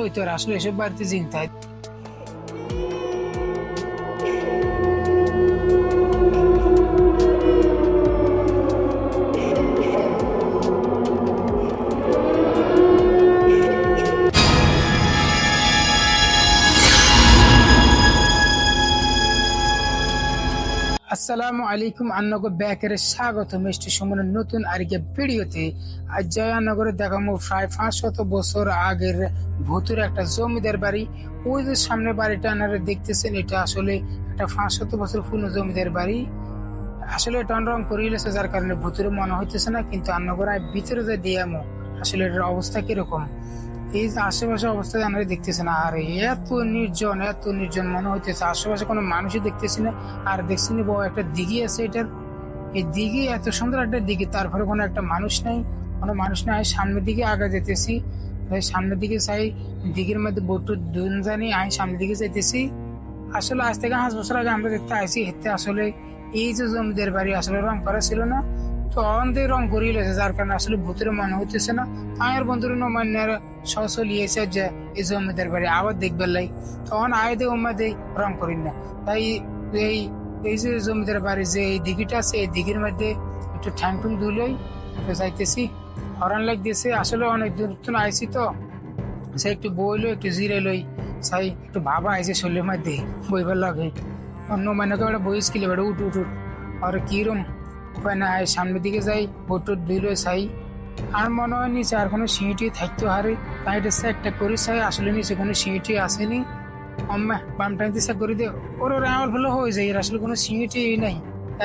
ওই তো আসলে এসব বাড়িতে চিন্তায় আসসালামু আলাইকুম আন্নগো ব্যাকের স্বাগত মিষ্টি সুমনের নতুন আরেকটা ভিডিওতে। আজ জয়ানগরে দেখাবো প্রায় 500 বছর আগের ভূতুর একটা জমিদার বাড়ি। ওই যে সামনে বাড়িটা আপনারা দেখতেছেন, এটা আসলে একটা 500 বছর পুরনো জমিদার বাড়ি। আসলে এটা রং করে গেছে, যার কারণে ভূতুরে মনে হইতেছে না, কিন্তু আন্নগর ভিতরে যে দিয়ামো আসলে এটার অবস্থা কিরকম। এই যে আশেপাশে অবস্থা আপনারা দেখতেছেন, আর এত নির্জন মনে হইতেছে, আশেপাশে কোনো মানুষই দেখতেছি না। আর দেখছি না বড় একটা দিঘি আছে, এটার এই দিঘি এত সুন্দর একটা দিঘি, তারপরে কোনো একটা মানুষ নাই, সামনের দিকে আগে যেতেছি, সামনের দিকে চাই, দিঘির মধ্যে বোট দুন জানি আমি সামনের দিকে যাইতেছি। আসলে আজ থেকে 5 বছর আগে আমরা দেখতে আইছি, হেতে আসলে এই যে জমিদার বাড়ি আসলে রং করা ছিল না, তো অন্ধে রং করিয়ে লেছে, যার কারণে আসলে ভূতের মনে হইতেছে না। আমার বন্ধুর নমান্যার সচলিয়েছে যে এই জমিদার বাড়ি আবার দেখবার লাই, তখন আয় দে ওমা দেই রং করি না। তাই এই এই যে জমিদার বাড়ি যে এই দিঘিটা আছে, এই দিঘির মধ্যে একটু ঠ্যাং টুং ধুলেই যাইতেছি, হরান লাগতেছে। আসলে অনেক দূর তো আইছি, তো সে একটু বইলো, একটু জিরে লই, সাই একটু ভাবা আইছে শরীরের মধ্যে বইবার লাগে। অন্য মানে বইস কিলে বেড়ে উঠ উঠ উঠ, আর কিরম উপায় না, সামনের দিকে যাই, বোট ধুইল চাই। আর মনে হয় নিচে আর কোনো সিঁড়ি থাকতে হারে, তাই এটা একটা করি চাই, আসলে নিচে কোনো সিঁড়ি আসেনি। আম্মা বাম টাইমতে চেক করে দে, ওর আমার ভালো হয়ে যায়, আসলে কোনো সিঁড়ি নাই,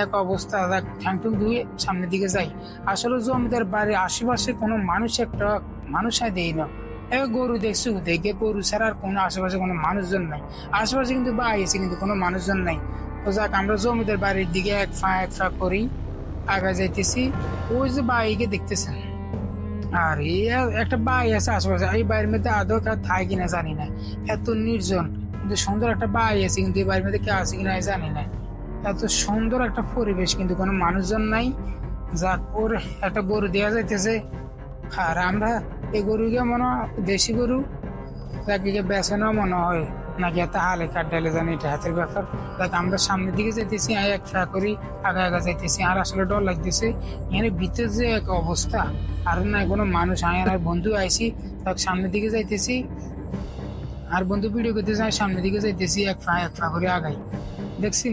এক অবস্থা। ঠ্যাং টুং ধুয়ে সামনের দিকে যাই। আসলে জমিদার বাড়ির আশেপাশে কোনো মানুষ দেয় না। গরু দেখছি, দেখে গরু ছাড়া আর কোনো আশেপাশে কোনো মানুষজন নাই। আশেপাশে কিন্তু বাই আছে, কিন্তু কোনো মানুষজন নাই। তো যাক, আমরা জমিদার বাড়ির দিকে এক ফা করি আগা যাইতেছি। ওই যে বাইকে দেখতেছেন, আর এই একটা বাই আছে আশেপাশে, এই বাড়ির মধ্যে আদৌ কেউ থাকে কিনা জানি না, এত নির্জন। কিন্তু সুন্দর একটা বাই আছে, কিন্তু এই বাড়ির মধ্যে কেউ আছে কিনা জানি না। এত সুন্দর একটা পরিবেশ, কিন্তু কোনো মানুষজন নাই। যাক, ওর একটা গরু দেওয়া যাইতেছে, আর আমরা এই গরুকে মনে হয় দেশি গরু, যাকে বেচানো মনে হয় নাকি এত হালে কাটালে জানি, এটা হাতের ব্যাপার। দেখ, আমরা সামনের দিকে যাইতেছি, এক ফা করি আগা আগা যাইতেছি, আর আসলে ডর লাগতেছে। এখানে ভিতরে যে এক অবস্থা, আর না কোনো মানুষ, আর বন্ধু আইসি, তার সামনের দিকে যাইতেছি, আর বন্ধু ভিডিও করতেছে, আমি সামনের দিকে যাইতেছি, এক ফা করে আগাই। দেখছি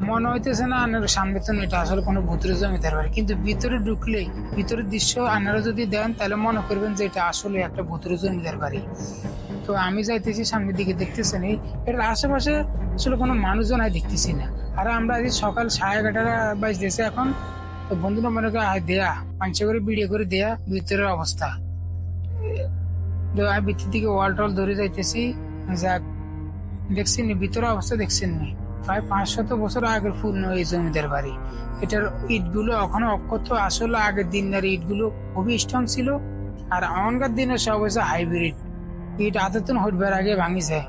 মনে হইতেছে না আপনার সামনে তো এটা আসলে কোনো ভূতের জমিদার বাড়ি, কিন্তু ভিতরে ঢুকলে ভিতরের দৃশ্য আপনারা যদি দেন তাহলে মনে করবেন যে এটা আসলে একটা ভূতের জমিদার বাড়ি। তো আমি যাইতেছি সামনের দিকে, দেখতেছেন এর আশেপাশে আসলে কোনো মানুষজন আমি দেখতেছি না। আর আমরা আজ সকাল 11:30 বাজতেছে এখন। তো বন্ধুরা মনে করে দেয়া পাঁচশো করে ভিডিও করে দেয়া ভিতরের অবস্থা। তো আমি ভিতর দিকে ওয়াল টল ধরে যাইতেছি। যাক, দেখছেন ভিতরের অবস্থা, দেখছেন প্রায় 500 বছর আগের পূর্ণ এই জমিদার বাড়ি। এটার ইট গুলো এখনো অক্ষত, আসলে আগের দিনের ইট গুলো খুবই স্ট্রং ছিল, আর এখনকার দিনে সব হয়েছে হাইব্রিড ইট, আদতন হটবার আগে ভাঙি যায়।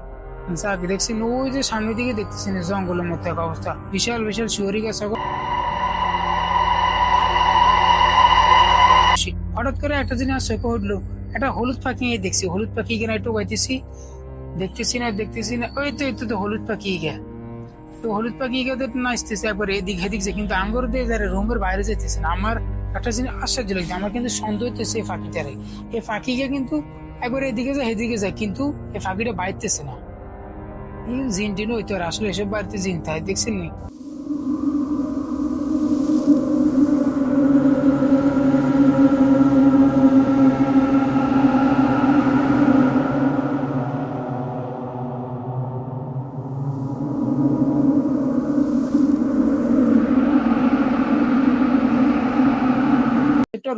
যাক, দেখছেন ওই যে সামনের দিকে দেখতেছেন জঙ্গলের মতো এক অবস্থা, বিশাল বিশাল শিওরি গাছ। হঠাৎ করে একটা জিনিস চোখে উঠলো, একটা হলুদ পাখি দেখছি, হলুদ পাখি কেনা একটু গাইতেছি, দেখতেছি না, ওই তো একটু তো হলুদ পাখি গে, তো হলুদ পাখি গে নাচতেছে একবার এদিক হেদিকছে, কিন্তু আঙ্গুর দিয়ে যারা রুমের বাইরে যেতেছে না। আমার একটা জিনিস আশ্চর্য লাগছে, আমার কিন্তু সন্দেহ হইতেছে এই পাখিটারে, এই পাখিকে কিন্তু একবার এদিকে যায় হেদিকে যায়, কিন্তু এই পাখিটা বাইরতেছে না। জিন টিন হইতো, আসলে এসব বাড়িতে জিন থাকে, দেখছেন নি।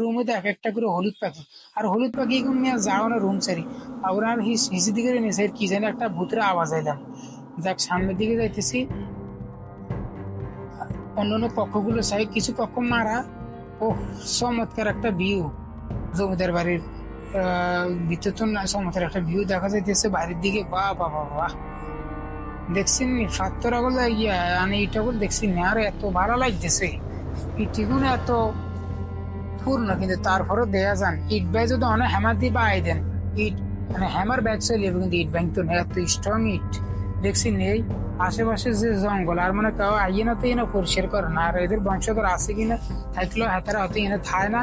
রুমে তো এক একটা করে হলুদ পাখি, আর হলুদ পাখি যাও না রুম সারি, আর আর হিসি দিকে নিচে কি জানি একটা ভূতের আওয়াজ আইলাম। যাক, সামনের দিকে যাইতেছি, অন্যান্য পক্ষগুলো চাই, কিছু পক্ষ মারা। ও চমৎকার একটা ভিউ, জমিদার বাড়ির ভিতর তো চমৎকার একটা ভিউ দেখা যাইতেছে বাইরের দিকে। বাহ বাহ বাহ বাহ, দেখছেন নি ফাত্তরা গুলো ইটা গুলো দেখছেন, আর এত ভালো লাগতেছে, ইটিগুলো এত পূর্ণ, কিন্তু তারপরে দেয়া যান ইট বাই যদি অনেক হেমার দিয়ে বাই দেন, ইট মানে হ্যামার ব্যাগ চালিয়ে কিন্তু ইট ভাঙতো না, এত স্ট্রং ইট। দেখছি নেই আশেপাশে যে জঙ্গল আর মানে কেউ আইয়ে না তো এনে পরিষ্কার করে না, আর এদের বংশধর আছে কিনা থাকলেও হাতারা হয়তো এনে থায় না।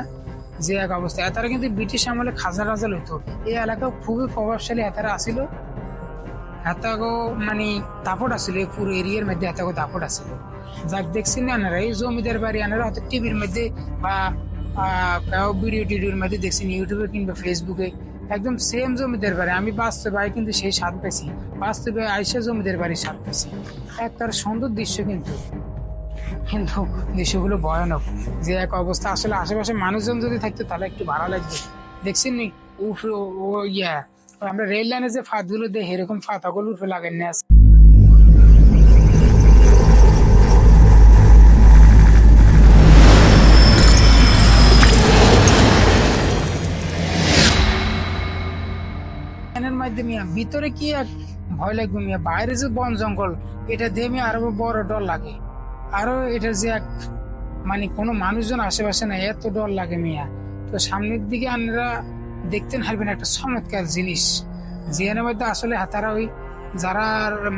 যে এক অবস্থা, এতারা কিন্তু ব্রিটিশ আমলে খাজনা টাজা লইতো। এই এলাকা খুবই প্রভাবশালী হাতারা আসিল, হাতাগো মানে দাপট আসিল, পুরো এরিয়ার মধ্যে হাতাগো দাপট আসিল। যাক দেখছি না আনারা এই জমিদার বাড়ি আনারা হয়তো টিভির মধ্যে বা ভিডিও টিডিওর মধ্যে দেখছি ইউটিউবে কিংবা ফেসবুকে, একদম সেম জমিদার বাড়ি। আমি বাস্তবে কিন্তু সেই স্বাদ পেয়েছি, বাস্তবে আইসা জমিদার বাড়ির স্বাদ পেয়েছি। একটা সুন্দর দৃশ্য কিন্তু, কিন্তু দৃশ্যগুলো ভয়ানক। যে এক অবস্থা, আসলে আশেপাশে মানুষজন যদি থাকতো তাহলে একটু ভালো লাগবে। দেখছেন নি ও ইয়া আমরা রেল লাইনে যে ফাঁদ গুলো দেয় এরকম ফাঁতাগুলো উঠে লাগাই না। মাধ্যমে ভিতরে কি এক ভয় লাগবে মিয়া, বাইরে যে বন জঙ্গল এটা দিয়ে মিয়া আরো বড় ডর লাগে। আরো এটা যে এক মানে কোনো মানুষজন আশেপাশে না, এত ডর লাগে মিয়া। তো সামনের দিকে আপনারা দেখতেন হারবেন একটা চমৎকার জিনিস, যেখানের মধ্যে আসলে হাতারা ওই যারা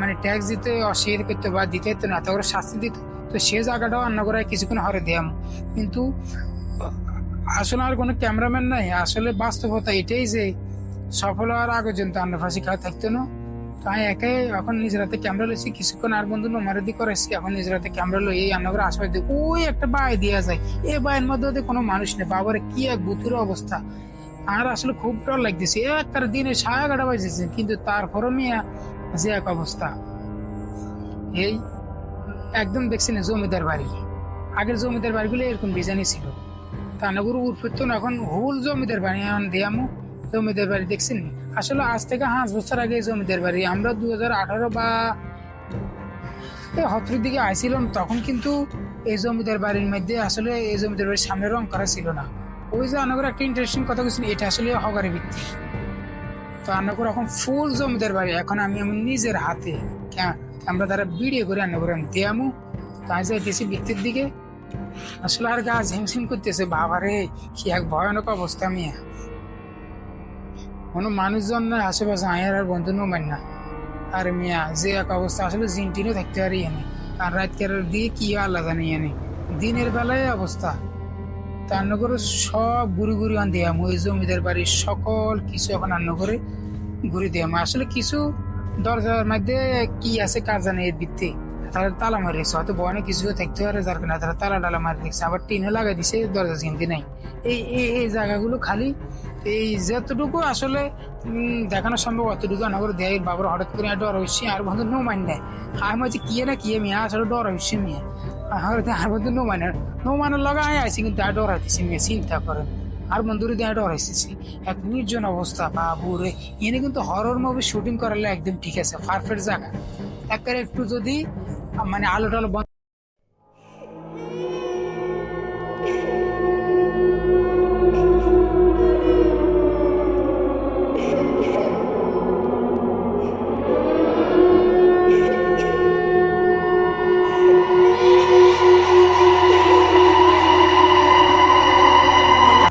মানে ট্যাক্স দিতে অস্বীকার করতে বা দিতে হতো না, তাদের শাস্তি দিত। তো সে জায়গাটাও রান্না করে কিছুক্ষণ হরে দিয়াম, কিন্তু আসলে আর কোনো ক্যামেরাম্যান নাই। আসলে বাস্তবতা এটাই যে সফল হওয়ার আগে পর্যন্ত আন্না ফাঁসি খাওয়া থাকতো না। তাই একে এখন নিজের হাতে ক্যামেরা লইছি, কিছুক্ষণ আর বন্ধু নমারি করেছি, এখন নিজের হাতে ক্যামেরা লই এই রান্নাঘরে আশপাশ দিয়ে ওই একটা বাই দেওয়া যায়, এই বায়ের মধ্যে কোনো মানুষ নেই। বাবার কি এক বুতুর অবস্থা, আর আসলে খুব ডর লাগতেছে। একটা দিনে 11:30 বাজেছে, কিন্তু তারপরও মিয়া যে এক অবস্থা। এই একদম দেখছি না জমিদার বাড়ি, আগের জমিদার বাড়িগুলো এরকম ডিজাইনই ছিল। তানাগুরু উৎপত্তি এখন হুল জমিদার বাড়ি এখন দিয়ামু জমিদার বাড়ি দেখছেন। আসলে আজ থেকে 5 বছর আগে জমিদার বাড়ি আমরা 2018 বা 17 দিকে আইছিলাম, তখন কিন্তু এই জমিদার বাড়ির মধ্যে আসলে এই জমিদার বাড়ির সামনে রং করা ছিল না। ওই যে আনাগর একটা ইন্টারেস্টিং কথা বলছেন, এটা আসলে হগারি ভিত্তি। তো আনাগর এখন ফুল জমিদার বাড়ি, এখন আমি আমার নিজের হাতে আমরা তারা ভিডিও করে আনাগর দিয়ামু। তাই যাইতেছি ভিত্তির দিকে, আসলে আর গা ঝিমঝিম করতেছে। বাবারে কি এক ভয়ানক অবস্থা মিয়া, কোনো মানুষজন না আশেপাশে আয়ার আর বন্ধু নমান না। আর মিয়া যে এক অবস্থা, আসলে জিনটিনও থাকতে পারি এনে, আর রাতকার দিয়ে কি আল্লাহ জানি এনে। দিনের বেলায় অবস্থা রান্না করে সব ঘুরি ঘুরি আন দিয়াম, ওই জমিদার বাড়ির সকল কিছু এখন রান্না করে ঘুরি দিয়াম। আসলে কিছু দরজার মধ্যে কি আছে কার জানে এর ভিত্তি, তারা তালা মারি রেখেছে, হয়তো বনে কিছু থাকতে পারে যার কারণে তারা তালা টালা মারি রেখেছে, আবার টিনে লাগাই দিছে, দরজা চিনতে নাই। এই এই জায়গাগুলো খালি এই যতটুকু আসলে দেখানো সম্ভব অতটুকু আনাগর দেয়। বাবার হঠাৎ করে ডর হচ্ছে আর বন্ধু নো মাইন দেয়, আমি হচ্ছে কিয়ে না কিয়ে মিয়া আসলে ডর হচ্ছে মিয়া, আর বন্ধু নো মানের লগা আমি আইসি, কিন্তু আর ডর হইতেছি মিয়া, চিন্তা করেন। আর বন্ধুরে দিয়ে ডর হইতেছি, এক নির্জন অবস্থা। বাবুরে এনে কিন্তু হরর মুভি শুটিং করালে একদম ঠিক আছে, পারফেক্ট জায়গা। একবারে একটু যদি মানে আলো টালো বন্ধ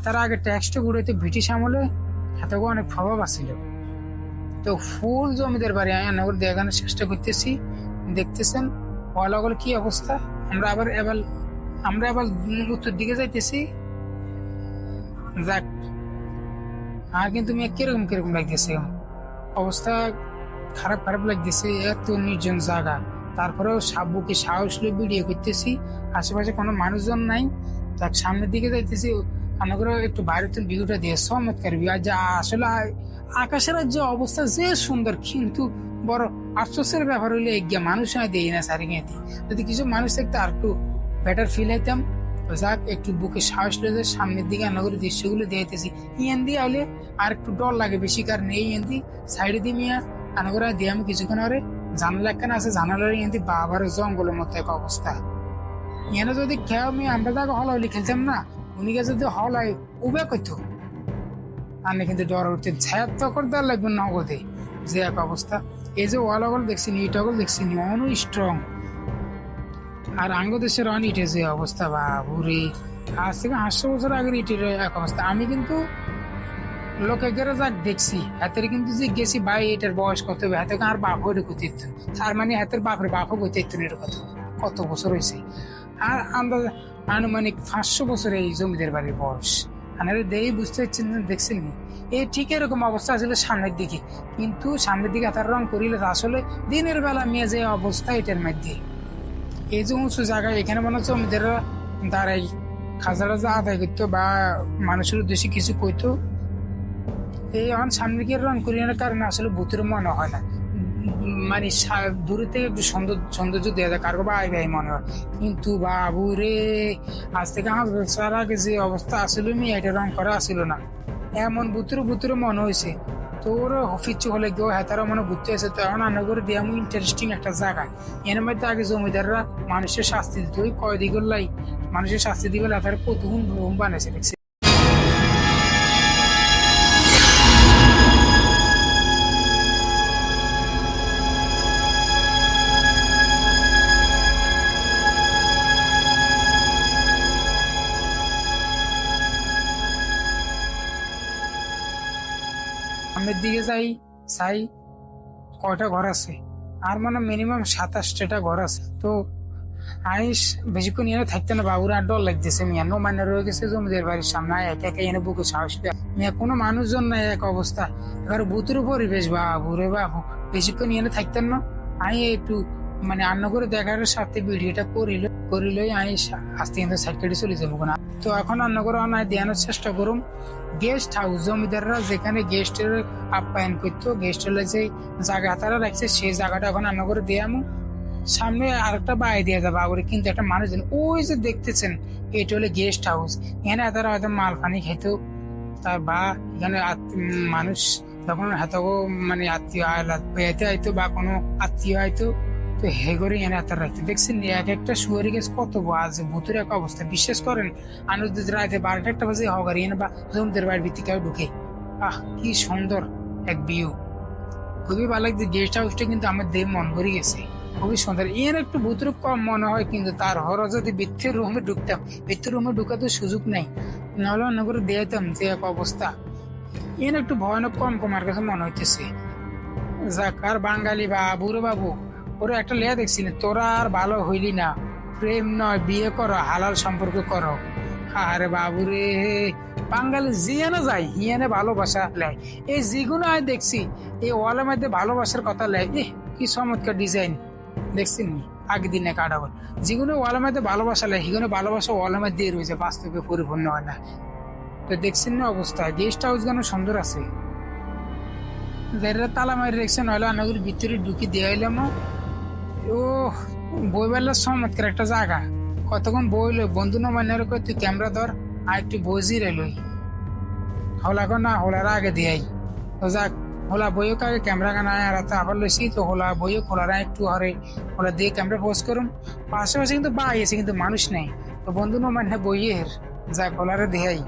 তার আগে ট্যাক্সটা ঘুরেতে ব্রিটিশ আমলে হাতে অনেক প্রভাব আছিল। তো ফুল জমিদার বাড়ি আমি দেখানোর চেষ্টা করতেছি, দেখতেছেন ওয়ালাগুলো কি অবস্থা। আমরা আবার উত্তর দিকে যাইতেছি। যাক আর কিন্তু কিরকম কিরকম লাগতেছে, অবস্থা খারাপ খারাপ লাগতেছে, এত নির্জন জায়গা। তারপরেও সাবুকে সাহস নিয়ে ভিডিও করতেছি, আশেপাশে কোনো মানুষজন নাই। যাক সামনের দিকে যাইতেছি, মনে করো একটু বাইরে তো ভিউটা দিয়ে চমৎকার ভিউ। আর যা আসলে আকাশের যে অবস্থা যে সুন্দর, কিন্তু বড় আফসোসের ব্যাপার হইলে এগিয়ে মানুষ হয় দেই না সারি গিয়ে। যদি কিছু মানুষ থাকতো আর একটু বেটার ফিল হইতাম। যাক একটু বুকে সাহস লেগে সামনের দিকে নগরের দৃশ্যগুলো দিয়েছি। ইয়ান দিয়ে হলে আর একটু ডর লাগে বেশি, কারণ এই ইয়ান্দি সাইডে দিয়ে মিয়া আনগরে দিয়ে আমি কিছুক্ষণ আরে জানালা একখানে আছে, জানালার ইয়ান্দি বাবার জঙ্গলের মতো এক অবস্থা। ইয়ানে যদি খেয়াও মিয়া আমরা তাকে হলাহলি খেলতাম না, উনিকে যদি হলাই উবে করতো আমি কিন্তু ডর উঠতে ছায়া তো করতে লাগবে নগদে। যে এক অবস্থা, এই যে ওয়ালাগল দেখছি ইটাগল দেখছি অনেক স্ট্রং, আর আঙ্গ দেশের অন ইটের যে অবস্থা বাবুরে, আজ থেকে 800 বছর আগের ইটের এক অবস্থা। আমি কিন্তু লোকে গেলে যাক দেখছি হাতের কিন্তু যে গেছি ভাই এটার বয়স কত হবে, হাতে আর বাপ হয়ে ঢুকতে, তার মানে হাতের বাপের বাপও করতে এর কথা কত বছর হয়েছে। আর আমরা আনুমানিক 500 বছর এই জমিদার বাড়ির বয়স। আপনারা দেখেই বুঝতে পারছেন, দেখছেন এই ঠিক এরকম অবস্থা ছিল সামনের দিকে, কিন্তু সামনের দিকে হাতার রং করিলে আসলে দিনের বেলা মেয়ে যে অবস্থা এটার মধ্যে। এই যে উঁচু জায়গায় এখানে মনে হচ্ছে জমিদাররা দাঁড়াই খাজা টাজা আদায় করতো বা মানুষের উদ্দেশ্যে কিছু কইতো। এই এখন সামনে গিয়ে রং করিয়ার কারণে আসলে ভূতের মনে হয় না, মানে দূরে থেকে একটু সৌন্দর্য দেওয়া যায় কারো বা আই ভাই মনে হয়। কিন্তু বাবু রে, আজ থেকে 5 বছর আগে যে অবস্থা আসলে এটা রং করা আসিল না, এমন ভূতের ভূতের মনে হয়েছে। তোর হফিচ্ছু হলে কেউ হেতারা মনে ঘুরতে আসে। তো এখন রান্না করে দিয়ে এমন ইন্টারেস্টিং একটা জায়গা, এর মধ্যে আগে জমিদাররা মানুষের শাস্তি দিত, ওই কয়দি করলাই মানুষের শাস্তি দিবে তার কতগুণ রুম বানাইছে দেখছি। সামনের দিকে যাই চাই কয়টা ঘর আছে, আর মানে মিনিমাম 27টা ঘর আছে। তো আইস বেশিক্ষণ এনে থাকতে না, বাবুর আর ডর লাগতেছে। মিয়া নো মানে রয়ে গেছে জমিদার বাড়ির সামনে, একা একা এনে বুকে সাহস পেয়ে মিয়া কোনো মানুষজন নাই, এক অবস্থা এবার ভূতের পরিবেশ। বাবু রে বাবু, বেশিক্ষণ এনে থাকতেন না। আমি একটু মানে আন্ন করে দেখার সাথে ভিডিওটা করিলই আমি আস্তে কিন্তু সাইড কেটে চলে যাবো না। তো এখন রান্না করে অনায় দেওয়ানোর চেষ্টা করুম গেস্ট হাউস। জমিদাররা যেখানে গেস্টের আপ্যায়ন করতো, গেস্ট হলে যে জায়গা তারা রাখছে সেই জায়গাটা এখন রান্না করে দিয়ে আমি সামনে আরেকটা বাড়ি দিয়ে যাবো আগে। কিন্তু একটা মানুষ ওই যে দেখতেছেন এটা হলে গেস্ট হাউস, এখানে তারা হয়তো মাল পানি খেতো বা এখানে মানুষ যখন হয়তো মানে আত্মীয় পেয়েতে হয়তো বা কোনো আত্মীয় হয়তো, তো হে করে এনে হাতার রাখতে দেখছেন এক একটা শুয়ারি গেছে কত আজ ভূতের এক অবস্থা। বিশ্বাস করেন আনন্দ রাতে 12টা 1টা বাজে হগারি এনে বা জমিদের বাড়ির ভিত্তি কেউ ঢুকে। কি সুন্দর এক ভিউ, খুবই ভালো লাগছে। গেস্ট হাউসটা কিন্তু আমার দেহ মন ভরে গেছে, খুবই সুন্দর। এর একটু ভূতের কম মনে হয়, কিন্তু তার হর যদি বৃত্তের রুমে ঢুকতাম, বৃত্তের রুমে ঢুকাতে সুযোগ নেই, নাহলে অন্য করে দিতাম যে এক অবস্থা। এর একটু ভয়ানক কম আমার কাছে মনে হইতেছে। যাক, আর বাঙালি বাবু রে বাবু, ওরা একটা লেয়া দেখছি না, তোরা আর ভালো হইলি না, প্রেম নয় বিয়ে করো, হালাল সম্পর্ক করো। আরে বাবুরে, বাঙালি জিয়ানো যায় হিয়ানে ভালোবাসা লেয়। এই যেগুলো আমি দেখছি এই ওয়ালের মধ্যে ভালোবাসার কথা লেয়, কি চমৎকার ডিজাইন দেখছেন আগের দিনে কাটাবো। যেগুলো ওয়ালের মধ্যে ভালোবাসা লেয় সেগুলো ভালোবাসা ওয়ালের মধ্যে রয়েছে, বাস্তবে পরিপূর্ণ হয় না। তো দেখছেন না অবস্থা, গেস্ট হাউস গানো সুন্দর আছে, তালা মারি রেখছে, নইলে অনেকগুলো ভিতরে ঢুকি দিয়ে এলাম। ও বই বেলার চমৎকার একটা জায়গা, কতক্ষণ বইলো বন্ধু না মানে তুই ক্যামেরা ধর আর একটু বসি রেলই হলা না হলার আগে দিয়াই। তো যাক, হোলা বইও আগে ক্যামেরা গানা আর আবার লইছি, তো হোলা বইও খোলারা একটু হরে হোলা দিয়ে ক্যামেরা পোস্ট করুন। পাশাপাশি কিন্তু বাই আছে কিন্তু মানুষ নেই, তো বন্ধু না মানে বইয়ের যাক হোলারে দেয়াই।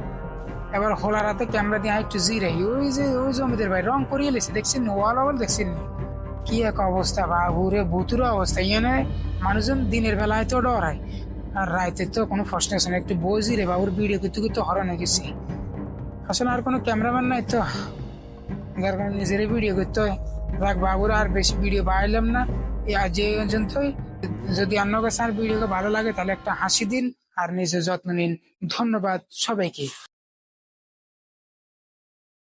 এবার হোলা রাতে ক্যামেরা দিয়ে একটু জিরাই, ওই যে ওই জমিদের ভাই রং করিয়ে লেছে দেখছেন, ওয়াল ওয়াল দেখছেন কি এক অবস্থা। বাবুরে ভুতুর অবস্থা, ইয়ানে মানুষজন দিনের বেলায় তো ডরায়, আর রাইতে তো কোনো প্রশ্ন আছে না। একটু বসি রে বাবুর ভিডিও করতে করতে হরানো গেছি, আসলে আর কোনো ক্যামেরাম্যান নাই তো যার কারণে নিজেরই ভিডিও করতে হয়। দেখ বাবুর আর বেশি ভিডিও বাড়াইলাম না যে পর্যন্তই। যদি অন্য কাছে আর ভিডিওকে ভালো লাগে তাহলে একটা হাসি দিন আর নিজের যত্ন নিন। ধন্যবাদ সবাইকে।